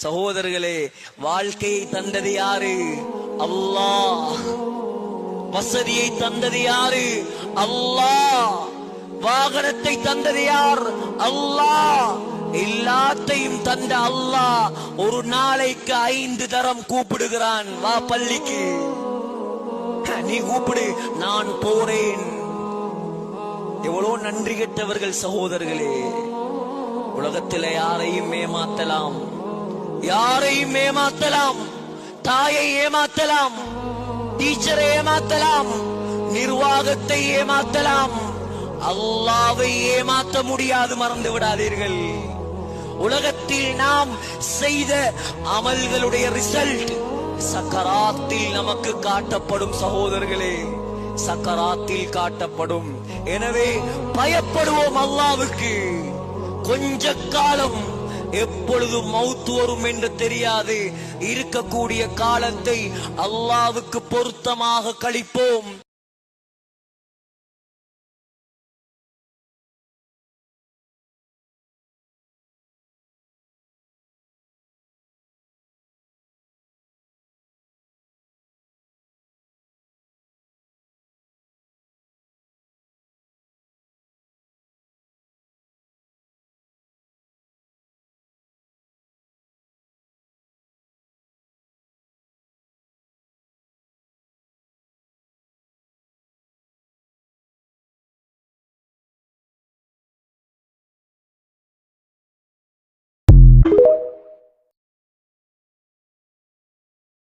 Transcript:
சகோதரர்களே, வாழ்க்கையை தந்தது யாரு? அல்லாஹ். வசதியை தந்தது யாரு? அல்லாஹ். வாகனத்தை தந்தது யார்? அல்லாஹ். எல்லாத்தையும் தந்த அல்லாஹ் ஒரு நாளைக்கு 5 தரம் கூப்பிடுகிறான். வா பள்ளிக்கு, நீ கூப்பிடு, நான் போறேன். எவ்வளவு நன்றி கெட்டவர்கள் சகோதரர்களே. உலகத்தில் யாரையும் ஏமாத்தலாம், யாரையும் ஏமாத்தலாம். தாயை ஏமாத்தலாம், டீச்சரை ஏமாத்தலாம், நிர்வாகத்தை ஏமாத்தலாம். அல்லாஹ்வை ஏமாற்ற முடியாது, மறந்து விடாதீர்கள். உலகத்தில் நாம் செய்த அமல்களுடைய ரிசல்ட் சக்கராத்தில் நமக்கு காட்டப்படும் சகோதரர்களே, சக்கராத்தில் காட்டப்படும். எனவே பயப்படுவோம் அல்லாஹ்வுக்கு. கொஞ்ச காலம், எப்பொழுது மௌத் வரும் என்று தெரியாது. இருக்கக்கூடிய காலத்தை அல்லாஹ்வுக்கு பொருத்தமாக கழிப்போம்.